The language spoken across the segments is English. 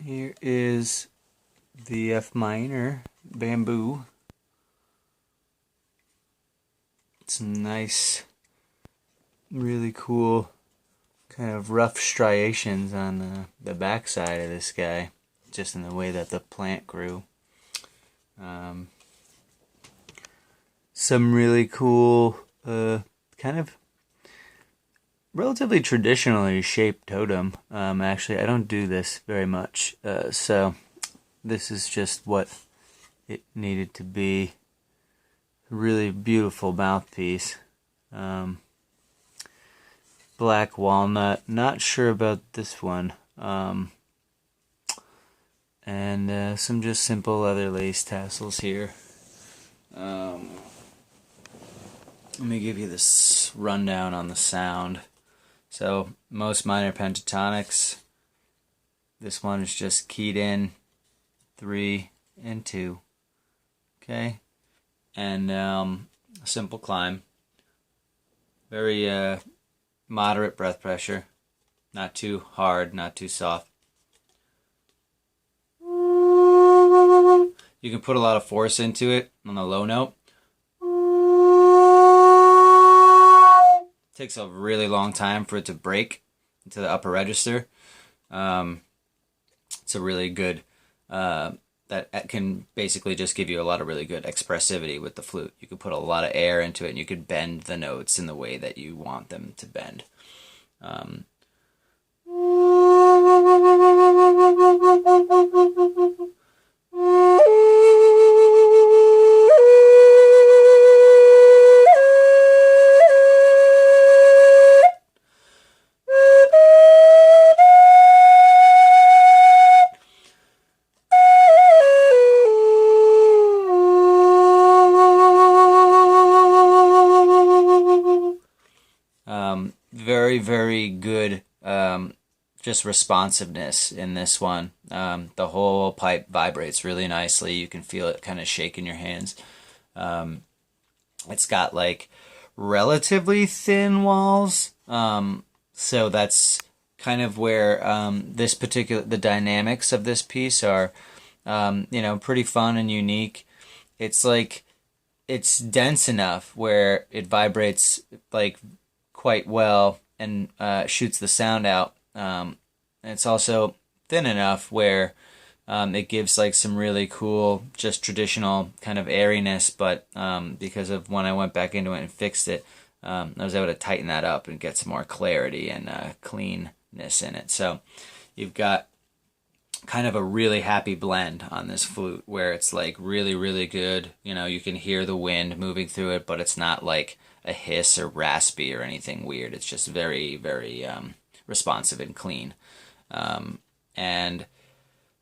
Here is the F minor bamboo. Some nice, really cool kind of rough striations on the backside of this guy, just in the way that the plant grew. Some really cool, kind of relatively traditionally shaped totem. Actually, I don't do this very much, so this is just what it needed to be. Really beautiful mouthpiece. Black walnut. Not sure about this one. And some just simple leather lace tassels here. Let me give you this rundown on the sound. So most minor pentatonics, this one is just keyed in 3 and 2. Okay, and simple climb. Very moderate breath pressure, not too hard, not too soft. You can put a lot of force into it on the low note. It takes a really long time for it to break into the upper register. It's a really good, that can basically just give you a lot of really good expressivity with the flute. You could put a lot of air into it and you could bend the notes in the way that you want them to bend. Very, very good just responsiveness in this one. The whole pipe vibrates really nicely. You can feel it kind of shake in your hands. It's got like relatively thin walls, so that's kind of where the dynamics of this piece are, pretty fun and unique. It's like it's dense enough where it vibrates like quite well and shoots the sound out. And it's also thin enough where it gives like some really cool, just traditional kind of airiness, but because of when I went back into it and fixed it, I was able to tighten that up and get some more clarity and cleanness in it. So you've got kind of a really happy blend on this flute where it's like really, really good. You can hear the wind moving through it, but it's not like a hiss or raspy or anything weird. It's just very, very responsive and clean. And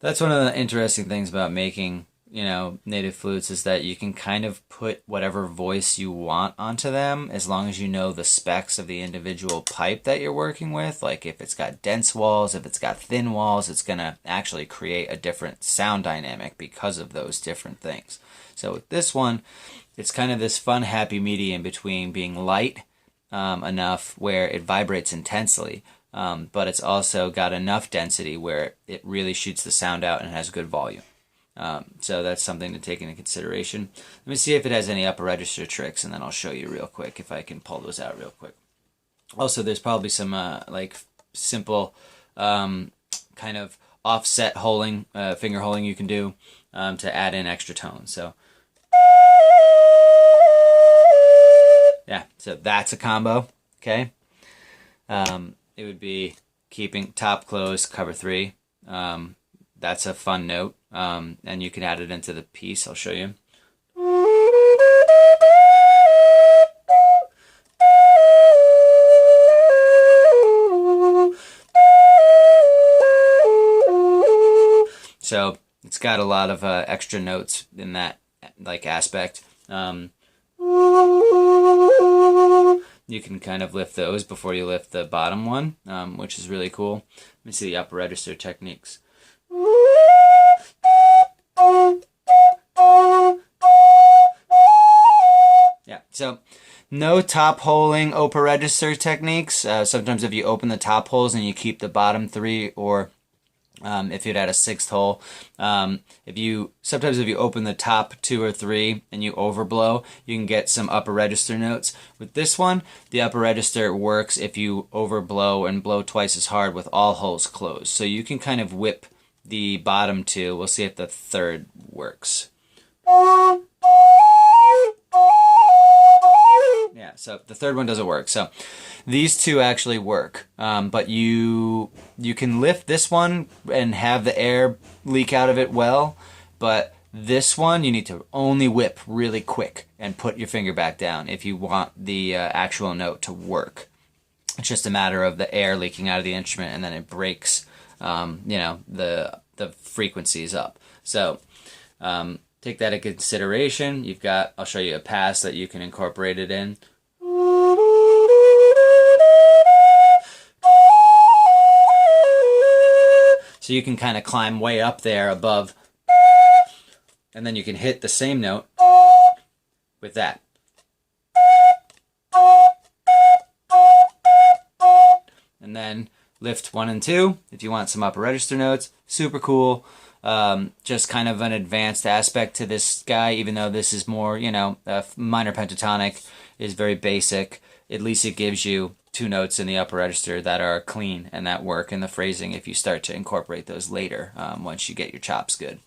that's one of the interesting things about making, native flutes, is that you can kind of put whatever voice you want onto them as long as you know the specs of the individual pipe that you're working with. Like if it's got dense walls, if it's got thin walls, it's going to actually create a different sound dynamic because of those different things. So with this one, it's kind of this fun, happy medium between being light enough where it vibrates intensely, but it's also got enough density where it really shoots the sound out and has good volume. So that's something to take into consideration. Let me see if it has any upper register tricks, and then I'll show you real quick if I can pull those out real quick. Also, there's probably some like simple kind of offset holing, finger holing you can do to add in extra tones. So yeah, so that's a combo, okay? It would be keeping top closed, cover 3. That's a fun note, and you can add it into the piece. I'll show you. So it's got a lot of extra notes in that like aspect. You can kind of lift those before you lift the bottom one, which is really cool. Let me see the upper register techniques. Yeah, so no top holing upper register techniques. Sometimes if you open the top holes and you keep the bottom 3 or If you'd had a sixth hole, sometimes if you open the top two or three and you overblow, you can get some upper register notes. With this one, the upper register works if you overblow and blow twice as hard with all holes closed. So you can kind of whip the bottom two. We'll see if the third works. Yeah, so the third one doesn't work. So these two actually work, but you can lift this one and have the air leak out of it well, but this one you need to only whip really quick and put your finger back down if you want the actual note to work. It's just a matter of the air leaking out of the instrument, and then it breaks, the frequencies up. So take that into consideration. I'll show you a pass that you can incorporate it in. So you can kind of climb way up there above, and then you can hit the same note with that. And then lift 1 and 2 if you want some upper register notes. Super cool. Just kind of an advanced aspect to this guy, even though this is more, minor pentatonic is very basic. At least it gives you 2 notes in the upper register that are clean and that work in the phrasing if you start to incorporate those later, once you get your chops good.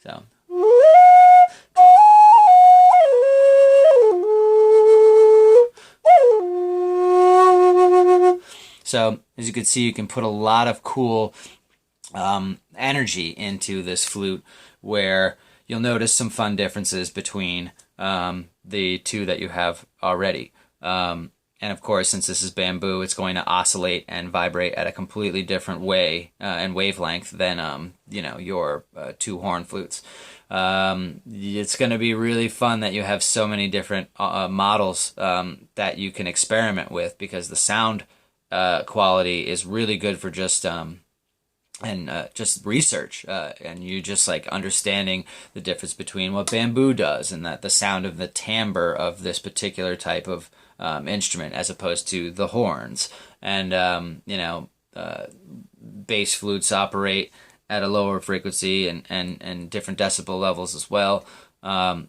So. So, as you can see, you can put a lot of cool energy into this flute, where you'll notice some fun differences between the two that you have already. And of course, since this is bamboo, it's going to oscillate and vibrate at a completely different way and wavelength than your 2-horn flutes. It's going to be really fun that you have so many different models that you can experiment with, because the sound quality is really good for just research, and you just like understanding the difference between what bamboo does and that the sound of the timbre of this particular type of instrument as opposed to the horns. And bass flutes operate at a lower frequency and different decibel levels as well.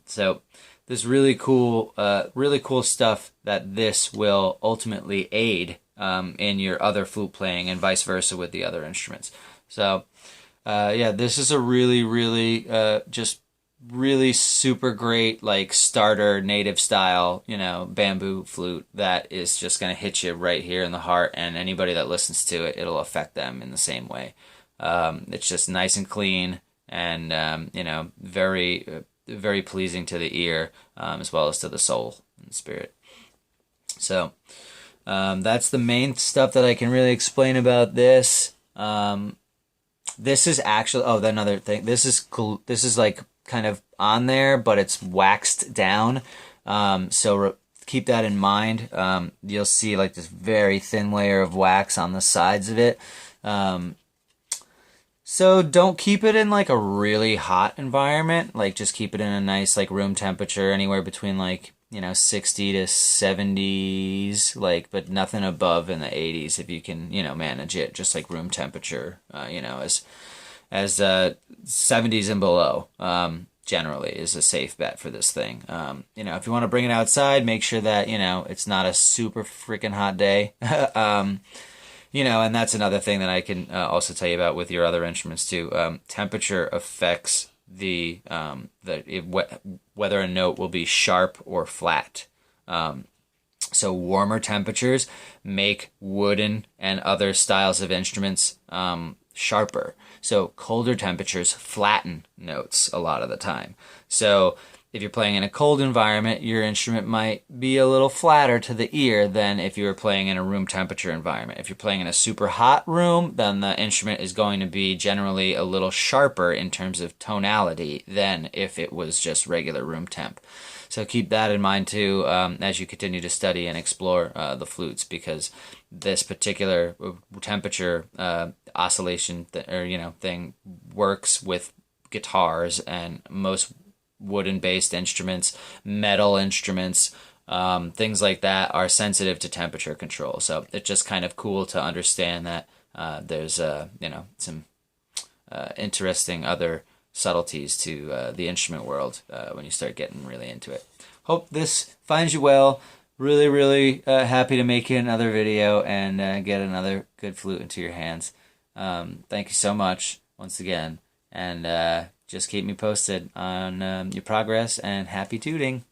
So there's really cool stuff that this will ultimately aid in your other flute playing, and vice versa with the other instruments. So, this is a really, really, just really super great, like, starter native style, bamboo flute that is just going to hit you right here in the heart, and anybody that listens to it, it'll affect them in the same way. It's just nice and clean, and, very, very pleasing to the ear, as well as to the soul and spirit. So, that's the main stuff that I can really explain about this. This is actually, another thing. This is cool. This is like kind of on there, but it's waxed down. So keep that in mind. You'll see like this very thin layer of wax on the sides of it. So don't keep it in like a really hot environment. Like just keep it in a nice like room temperature, anywhere between like 60 to 70s, but nothing above in the 80s if you can, manage it, just like room temperature, as 70s and below, generally is a safe bet for this thing. If you want to bring it outside, make sure that, it's not a super freaking hot day. And that's another thing that I can also tell you about with your other instruments too. Temperature affects whether a note will be sharp or flat. So warmer temperatures make wooden and other styles of instruments sharper. So colder temperatures flatten notes a lot of the time. So if you're playing in a cold environment, your instrument might be a little flatter to the ear than if you were playing in a room temperature environment. If you're playing in a super hot room, then the instrument is going to be generally a little sharper in terms of tonality than if it was just regular room temp. So keep that in mind too, as you continue to study and explore the flutes, because this particular temperature oscillation thing works with guitars and most wooden-based instruments, metal instruments, things like that are sensitive to temperature control. So it's just kind of cool to understand that there's some interesting other subtleties to the instrument world when you start getting really into it. Hope this finds you well. Really, really happy to make you another video and get another good flute into your hands. Thank you so much once again, and just keep me posted on your progress, and happy tooting.